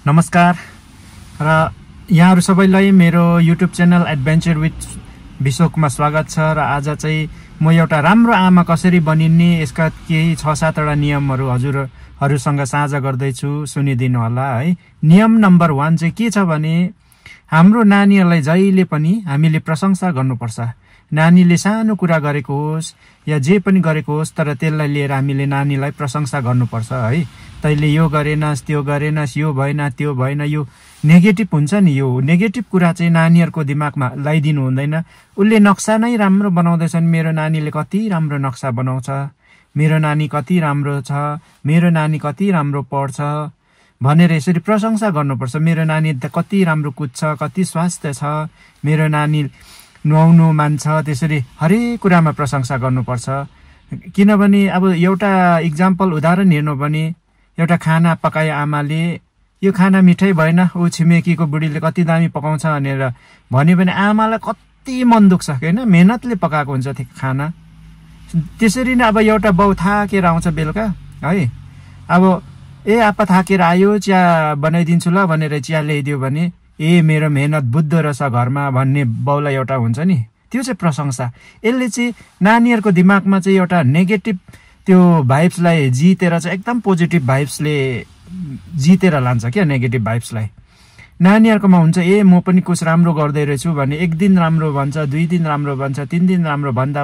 नमस्कार र यहाँहरु सबैलाई मेरो YouTube channel adventure with Vishwakarma स्वागत छ। र आज चाहिँ म एउटा राम्रो आमा कसरी बनिने यसका केही 6-7 वटा नियमहरु हजुरहरुसँग साझा गर्दै छु, सुनिदिनु होला है। नियम नम्बर 1 चाहिँ के छ भने हाम्रो नानीहरुलाई जहिले पनि हामीले प्रशंसा गर्नुपर्छ। नानीले सानो कुरा गरेको होस् या जे पनि गरेको होस्, तर त्यसलाई लिएर हामीले नानीलाई प्रशंसा गर्नुपर्छ है। तैले यो गरेनस्, त्यो गरेनस्, यो भएन, त्यो भएन, यो नेगेटिभ हुन्छ नि। यो नेगेटिभ कुरा चाहिँ नानीहरुको दिमागमा लगाइदिनु हुँदैन। उले नक्सा नै राम्रो बनाउँदैछन्, मेरो नानीले कति राम्रो नक्सा बनाउँछ, मेरो नानी कति राम्रो छ, मेरो नानी कति राम्रो पढ्छ भनेर यसरी प्रशंसा गर्नुपर्छ। मेरो नानी कति राम्रो कुद्छ, कति स्वास्थ्य छ, मेरो नानी नुहाउनु मान्छ, त्यसरी हरेक कुरामा प्रशंसा गर्नुपर्छ। किनभने अब एउटा एक्जाम्पल उदाहरण हेर्नु भने एउटा खाना पकाए आमाले यो खाना मिठै भएन, ऊ छिमेकीको बुढीले कति दामी पकाउँछ भनेर भन्यो भने आमालाई कति मन दुख्छ हैन। मेहनतले पकाएको हुन्छ त्यो खाना। त्यसरी नै अब एउटा बाउ थाकेर आउँछ बेलुका है, अब आपा थाकेर आयो, चिया बनाइदिन्छु ल भनेर चिया ल्याइदियो भने मेरो मेहनत बुद्धो रहेछ घरमा भन्ने बाउलाई एउटा हुन्छ नि, त्यो चाहिँ प्रशंसा। यसले चाहिँ नानीहरुको दिमागमा चाहिँ एउटा नेगेटिभ त्यो भाइब्सलाई जितेर चाहिँ एकदम पोजिटिभ भाइब्सले जितेर लान्छ क्या नेगेटिभ भाइब्सलाई। नानीहरुकोमा हुन्छ म पनि कुछ राम्रो गर्दै रहेछु भने एक दिन राम्रो भन्छ, 2 दिन राम्रो भन्छ, 3 दिन राम्रो भन्दा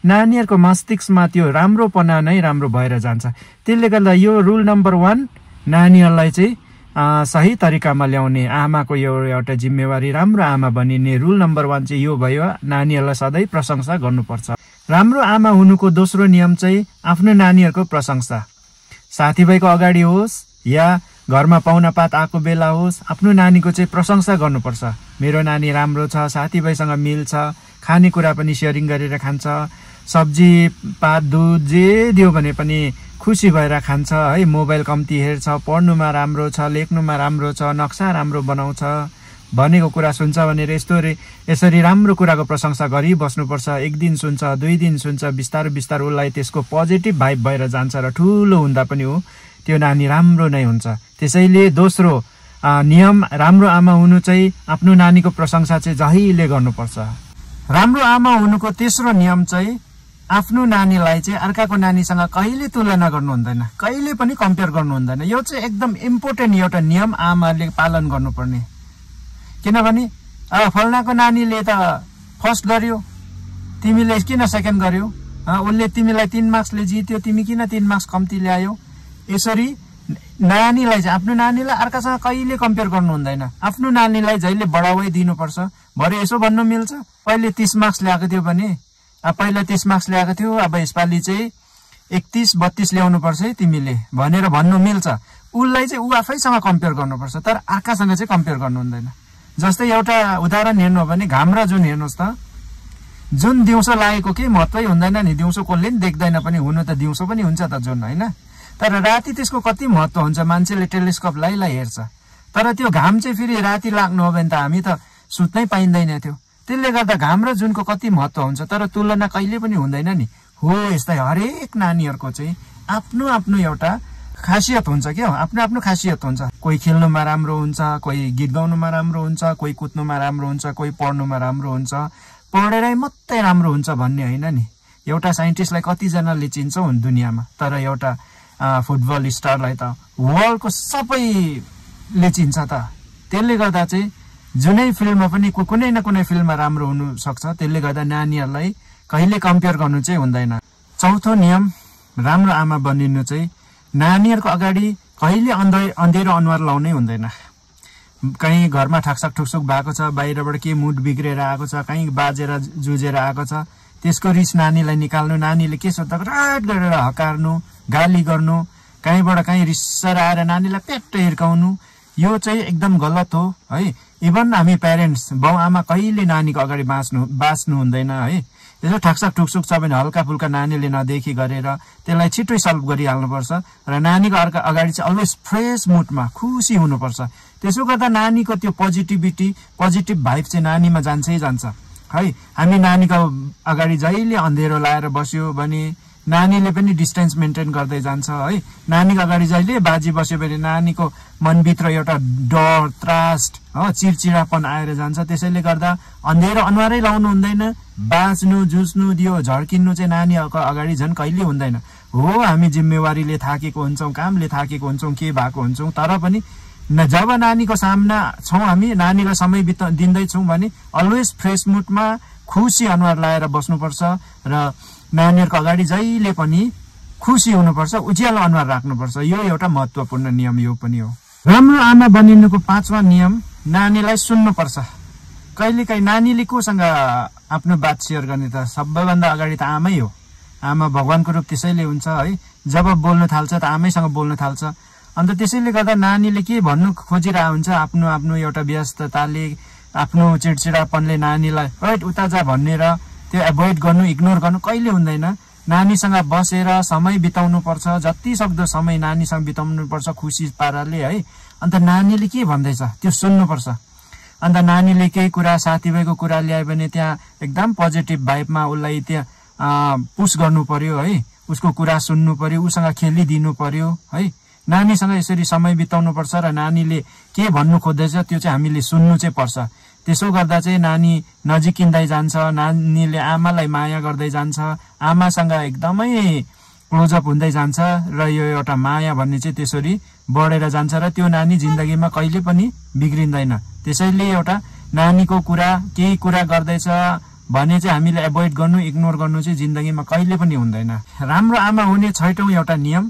नानीहरुको मस्तिष्कमा त्यो राम्रोपना नै राम्रो भएर जान्छ। त्यसले गर्दा यो रुल नम्बर 1 नानीहरुलाई चाहिँ सही तरिकामा ल्याउने आमाको एउटा जिम्मेवारी, राम्रो आमा बनिने रुल नम्बर 1 चाहिँ यो भयो। नानीहरुलाई सधैँ प्रशंसा गर्नुपर्छ। राम्रो आमा हुनुको दोस्रो नियम चाहिँ आफ्नो नानीहरुको प्रशंसा। साथीभाइको अगाडि होस् या घरमा पाहुनापात आएको बेला होस्, आफ्नो नानीको चाहिँ प्रशंसा गर्नुपर्छ। मेरो नानी राम्रो छ, साथीभाइसँग मिल्छ, खानेकुरा पनि सेयरिङ गरेर खान्छ, सब्जी पात दुध जे दियो भने पनि खुसी भएर खान्छ है। मोबाइल कम्ती हेर्छ, पढ्नुमा राम्रो छ, लेख्नुमा राम्रो छ, नक्सा राम्रो बनाउँछ, भनेको कुरा सुन्छ भनेर यसरी राम्रो कुराको प्रशंसा गरी बस्नुपर्छ। एक दिन सुन्छ, 2 दिन सुन्छ, बिस्तारै उसलाई त्यसको पोजिटिभ भाइब भएर जान्छ र ठुलो हुँदा पनि हो त्यो नानी राम्रो नै हुन्छ। त्यसैले दोस्रो नियम राम्रो आमा हुनु चाहिँ आफ्नो नानीको प्रशंसा चाहिँ जहिले गर्नुपर्छ। राम्रो आमा हुनुको तेस्रो नियम चाहिँ आफ्नो नानीलाई चाहिँ अर्काको नानीसँग कहिले तुलना गर्नु हुँदैन, कहिले पनि कम्पेयर गर्नु हुँदैन। यो चाहिँ एकदम इम्पोर्टेन्ट एउटा नियम आमाले पालन गर्नुपर्ने। किनभने फल्नाको नानीले त फर्स्ट गर्यो, तिमीले किन सेकेन्ड गर्यो, उसले तिमीलाई 3 मार्क्सले जित्यो, तिमी किन 3 मार्क्स कम्ती ल्यायो। यसरी नानीलाई चाहिँ आफ्नो नानीलाई अर्कासँग कहिले कम्पेयर गर्नु हुँदैन। आफ्नो नानीलाई जहिले बढावै दिनुपर्छ। भरे यसो भन्नु मिल्छ, पहिले 30 मार्क्स ल्याएको थियो भने पहिला 30 मार्क्स ल्याएको थियो, अब यसपालि चाहिँ 31-32 ल्याउनु पर्छ है तिमीले भनेर भन्नु मिल्छ। उसलाई चाहिँ ऊ आफैसँग कम्पेयर गर्नुपर्छ, तर अर्कासँग चाहिँ कम्पेयर गर्नु हुँदैन। जस्तै एउटा उदाहरण हेर्नु हो भने घाम र जुन हेर्नुहोस् त, जुन दिउँसो लागेको केही महत्त्वै हुँदैन नि, दिउँसो कसले पनि देख्दैन पनि, हुनु त दिउँसो पनि हुन्छ त जुन हैन, तर राति त्यसको कति महत्त्व हुन्छ। मान्छेले टेलिस्कोप लाई हेर्छ, तर त्यो घाम चाहिँ फेरि राति लाग्नु हो भने त हामी त सुत्नै पाइँदैन थियो। त्यसले गर्दा घाम र जुनको कति महत्त्व हुन्छ, तर तुलना कहिले पनि हुँदैन नि। हो यस्तै हरेक नानीहरुको चाहिँ आफ्नो आफ्नो एउटा खासियत हुन्छ क्या, आफ्नो आफ्नो खासियत हुन्छ। कोही खेल्नुमा राम्रो हुन्छ, कोही गीत गाउनुमा राम्रो हुन्छ, कोही कुद्नुमा राम्रो हुन्छ, कोही पढ्नुमा राम्रो हुन्छ। पढेरै मात्रै राम्रो हुन्छ भन्ने होइन नि। एउटा साइन्टिस्टलाई कतिजनाले चिन्छ हुन् दुनियाँमा, तर एउटा फुटबल स्टारलाई त वर्ल्डको सबैले चिन्छ त। त्यसले गर्दा चाहिँ जुनै फिल्ममा पनि कुनै न कुनै फिल्ममा राम्रो हुनु सक्छ। त्यसले गर्दा नानीहरुलाई कहिले कम्पेयर गर्नु चाहिँ हुँदैन। चौथो नियम राम्रो आमा बनिनु चाहिँ नानीहरुको अगाडि कहिले अँधेरो अनुहार लाउनै हुँदैन। कहीँ घरमा ठकसक ठुकसुक भएको छ, बाहिरबाट के मुड बिग्रेर आएको छ, कहीँ बाजेर जुझेर आएको छ, त्यसको रिस नानीलाई निकाल्नु, नानीले के सोध्दा राट गरेर हकार्नु, गाली गर्नु, कहीँबाट कहीँ रिसर आएर नानीलाई पेट हिर्काउनु, यो चाहिँ एकदम गलत हो है। इभन हामी प्यारेन्ट्स बाउ आमा कहिले नानीको अगाडि बाँच्नु हुँदैन है। यसो ठकसक ठुकसुक छ भने हल्का फुल्का नानीले नदेखि गरेर त्यसलाई छिटै सल्भ गरिहाल्नुपर्छ र नानीको अगाडि चाहिँ अलवेज फ्रेस मुडमा खुसी हुनुपर्छ। त्यसो गर्दा नानीको त्यो पोजिटिभ भाइब चाहिँ नानीमा जान्छै जान्छ है। हामी नानीको अगाडि जहिले अँधेरो लाएर बस्यो भने नानीले पनि डिस्टेन्स मेन्टेन गर्दै जान्छ है। नानीको अगाडि जहिले बाजी बस्यो भने नानीको मनभित्र एउटा डर, त्रास, चिडचिडापन आएर जान्छ। त्यसैले गर्दा अँधेरो अनुहारै लाउनु हुँदैन। बाँच्नु, जुझ्नु, दियो झर्किनु चाहिँ नानीहरूको अगाडि झन् कहिले हुँदैन। हो, हामी जिम्मेवारीले थाकेको हुन्छौँ, कामले थाकेको हुन्छौँ, के भएको हुन्छौँ, तर पनि जब नानीको सामना छौँ, हामी नानीलाई समय दिँदैछौँ भने अलवेज फ्रेस मुडमा खुसी अनुहार लाएर बस्नुपर्छ र नानीहरूको अगाडि जहिले पनि खुसी हुनुपर्छ, उज्यालो अनुहार राख्नुपर्छ। यो एउटा महत्त्वपूर्ण नियम यो पनि हो। राम्रो आमा बनिनुको 5वां नियम, नानीलाई सुन्नुपर्छ। कहिलेकाहीँ नानीले कोसँग आफ्नो बात सेयर गर्ने त? सबैभन्दा अगाडि त आमै हो। आमा भगवानको रूप त्यसैले हुन्छ है। जब बोल्न थाल्छ त आमैसँग बोल्न थाल्छ। अन्त त्यसैले गर्दा नानीले के भन्नु खोजिरहेको हुन्छ, आफ्नो आफ्नो एउटा व्यस्तताले, आफ्नो चिडचिडापनले नानीलाई राइट उता जा भनेर त्यो एभोइड गर्नु, इग्नोर गर्नु कहिले हुँदैन। नानीसँग बसेर समय बिताउनु पर्छ, जति सक्दो समय नानीसँग बिताउनु पर्छ खुसी पाराले है। अन्त नानीले के भन्दैछ त्यो सुन्नुपर्छ। अन्त नानीले केही कुरा, साथीभाइको कुरा ल्यायो भने त्यहाँ एकदम पोजिटिभ भाइबमा उसलाई त्यहाँ पुस गर्नु पर्यो है। उसको कुरा सुन्नु पर्यो, उसँग खेलिदिनु पर्यो है। नानीसँग यसरी समय बिताउनु पर्छ र नानीले के भन्नु खोज्दैछ त्यो चाहिँ हामीले सुन्नु चाहिँ पर्छ। त्यसो गर्दा चाहिँ नानी नजिकिँदै जान्छ, नानीले आमालाई माया गर्दै जान्छ, आमासँग एकदमै क्लोजअप हुँदै जान्छ र यो एउटा माया भन्ने चाहिँ त्यसरी बढेर जान्छ र त्यो नानी जिन्दगीमा कहिले पनि बिग्रिँदैन। त्यसैले एउटा नानीको कुरा, केही कुरा गर्दैछ भने चाहिँ हामीले एभोइड गर्नु, इग्नोर गर्नु चाहिँ जिन्दगीमा कहिले पनि हुँदैन। राम्रो आमा हुने 6औं एउटा नियम,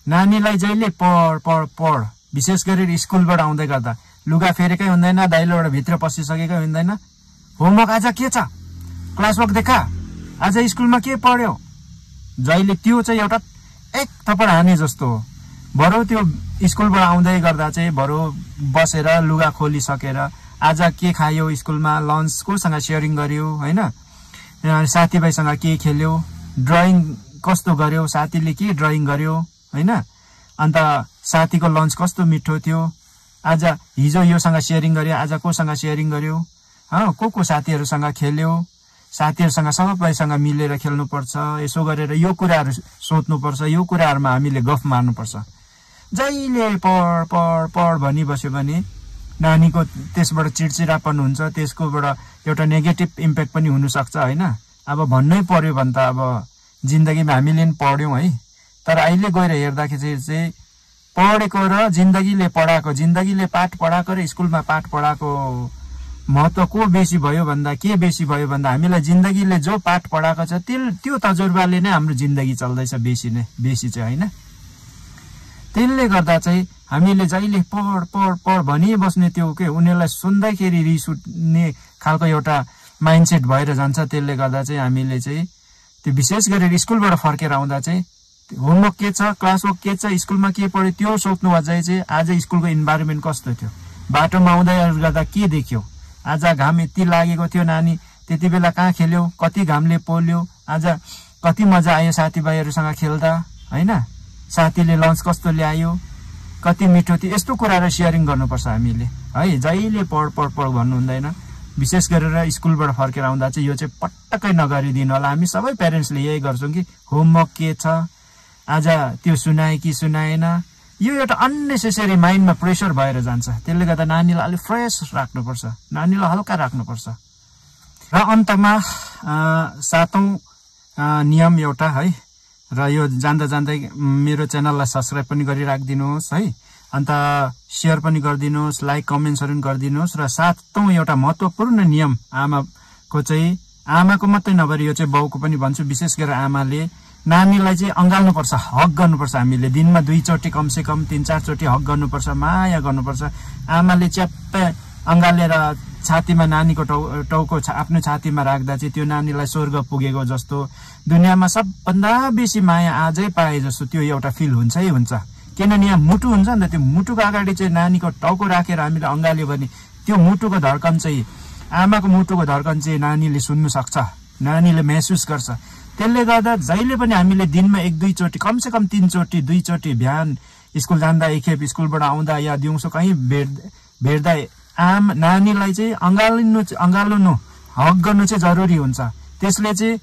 नानीलाई जहिले पढ। विशेष गरेर स्कुलबाट आउँदै गर्दा लुगा फेरेकै हुँदैन, दाइलोबाट भित्र पसिसकेकै हुँदैन। होमवर्क आज के छ, क्लास वर्क देखा, आज स्कुलमा के पढ्यो, जहिले त्यो चाहिँ एउटा एक थप्पड हाने जस्तो हो। बरु त्यो स्कुलबाट आउँदै गर्दा चाहिँ बरु बसेर लुगा खोलिसकेर आज के खायो स्कुलमा, लन्च कोसँग सेयरिङ गर्यो होइन, साथीभाइसँग के खेल्यो, ड्रइङ कस्तो गर्यो, साथीले के ड्रइङ गर्यो होइन, अन्त साथीको लन्च कस्तो मिठो थियो, आज हिजो योसँग सेयरिङ गर्यो, आज कोसँग सेयरिङ गर्यो, को साथीहरूसँग खेल्यो, साथीहरूसँग सबैसँग मिलेर खेल्नुपर्छ। यसो गरेर यो कुराहरू सोध्नुपर्छ, यो कुराहरूमा हामीले गफ मार्नुपर्छ। जहिले पढ भनी बस्यो भने नानीको त्यसबाट चिडचिडापन हुन्छ, त्यसकोबाट एउटा नेगेटिभ इम्प्याक्ट पनि हुनसक्छ होइन। अब भन्नै पर्यो भने त अब जिन्दगीमा हामीले पनि पढ्यौँ है, तर अहिले गएर हेर्दाखेरि चाहिँ पढेको र जिन्दगीले पढाएको, जिन्दगीले पाठ पढाएको र स्कुलमा पाठ पढाएको महत्त्व को बेसी भयो भन्दा, के बेसी भयो भन्दा हामीलाई जिन्दगीले जो पाठ पढाएको छ त्यो तजुर्बाले नै हाम्रो जिन्दगी चल्दैछ बेसी चाहिँ होइन। त्यसले गर्दा चाहिँ हामीले जहिले पढ भनिबस्ने त्यो के उनीहरूलाई सुन्दाखेरि रिस उठ्ने खालको एउटा माइन्डसेट भएर जान्छ। त्यसले गर्दा चाहिँ हामीले चाहिँ त्यो विशेष गरेर स्कुलबाट फर्केर आउँदा चाहिँ होमवर्क के छ, क्लास वर्क के छ, स्कुलमा के पढ्यो त्यो सोध्नु अझै चाहिँ आज स्कुलको इन्भाइरोमेन्ट कस्तो थियो, बाटोमा आउँदै गर्दा के देख्यो, आज घाम यति लागेको थियो, नानी त्यति बेला कहाँ खेल्यो, कति घामले पोल्यो, आज कति मजा आयो साथीभाइहरूसँग खेल्दा होइन, साथीले लन्च कस्तो ल्यायो, कति मिठो थियो, यस्तो कुराहरू सेयरिङ गर्नुपर्छ हामीले है। जहिले पढ भन्नु हुँदैन। विशेष गरेर स्कुलबाट फर्केर आउँदा चाहिँ यो चाहिँ पटक्कै नगरिदिनु होला। हामी सबै प्यारेन्ट्सले यही गर्छौँ कि होमवर्क के छ, आज त्यो सुनाए कि सुनाएन, यो एउटा अननेसेसरी माइन्डमा प्रेसर भएर जान्छ। त्यसले गर्दा नानीलाई अलिक फ्रेस राख्नुपर्छ, नानीलाई हल्का राख्नुपर्छ। र अन्तमा 7औं नियम एउटा है, र यो जान्दै मेरो च्यानललाई सब्सक्राइब पनि गरिराखिदिनुहोस् है, अन्त सेयर पनि गरिदिनुहोस्, लाइक कमेन्ट्सहरू पनि गरिदिनुहोस्। र 7औं एउटा महत्त्वपूर्ण नियम आमाको चाहिँ, आमाको मात्रै नभएर यो चाहिँ बाउको पनि भन्छु, विशेष गरेर आमाले नानीलाई चाहिँ अँगाल्नुपर्छ, हक गर्नुपर्छ। हामीले दिनमा 2 चोटि कमसे कम 3-4 चोटि हक गर्नुपर्छ, माया गर्नुपर्छ। आमाले च्याप्पै अँगालेर छातीमा नानीको टाउको आफ्नो छातीमा राख्दा चाहिँ त्यो नानीलाई स्वर्ग पुगेको जस्तो, दुनियाँमा सबभन्दा बेसी माया आजै पाए जस्तो त्यो एउटा फिल हुन्छै हुन्छ। किनभने यहाँ मुटु हुन्छ नि त, त्यो मुटुको अगाडि चाहिँ नानीको टाउको राखेर हामीले अँगाल्यो भने त्यो मुटुको धड्कन चाहिँ, आमाको मुटुको धड्कन चाहिँ नानीले सुन्नु सक्छ, नानीले महसुस गर्छ। त्यसले गर्दा जहिले पनि हामीले दिनमा 1-2 चोटि कमसे कम 3 चोटि 2 चोटि बिहान स्कुल जाँदा एकखेप, स्कुलबाट आउँदा या दिउँसो कहीँ भेट्दा नानीलाई चाहिँ अँगाल्नु हक गर्नु चाहिँ जरुरी हुन्छ। त्यसले चाहिँ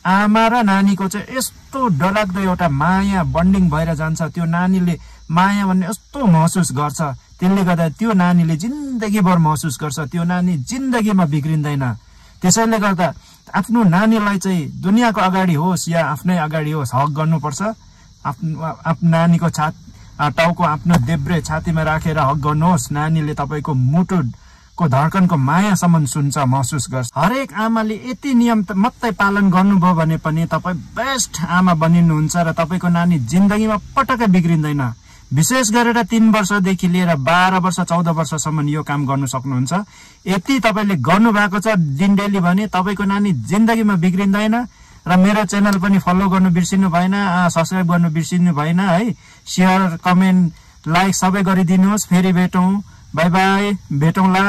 आमा र नानीको चाहिँ यस्तो डरलाग्दो एउटा माया बन्डिङ भएर जान्छ। त्यो नानीले माया भन्ने यस्तो महसुस गर्छ, त्यसले गर्दा त्यो नानीले जिन्दगीभर महसुस गर्छ, त्यो नानी जिन्दगीमा बिग्रिँदैन। त्यसैले गर्दा आफ्नो नानीलाई चाहिँ दुनियाँको अगाडि होस् या आफ्नै अगाडि होस् हक गर्नुपर्छ। आफ्नो नानीको टाउको आफ्नो देब्रे छातीमा राखेर हक गर्नुहोस्। नानीले तपाईँको मुटुको धड्कनको मायासम्म सुन्छ, महसुस गर्छ। हरेक आमाले यति नियम मात्रै पालन गर्नुभयो भने पनि तपाईँ बेस्ट आमा बनिनुहुन्छ र तपाईँको नानी जिन्दगीमा पटक्कै बिग्रिँदैन। विशेष गरेर 3 वर्षदेखि लिएर 12 वर्ष 14 वर्षसम्म यो काम गर्नु सक्नुहुन्छ। यति तपाईँले गर्नुभएको छ दिन डेली भने तपाईँको नानी जिन्दगीमा बिग्रिँदैन। र मेरो च्यानल पनि फलो गर्नु बिर्सिनु भएन, सब्सक्राइब गर्नु बिर्सिनु भएन है। सेयर, कमेन्ट, लाइक सबै गरिदिनुहोस्। फेरि भेटौँ, बाई बाई, भेटौँला।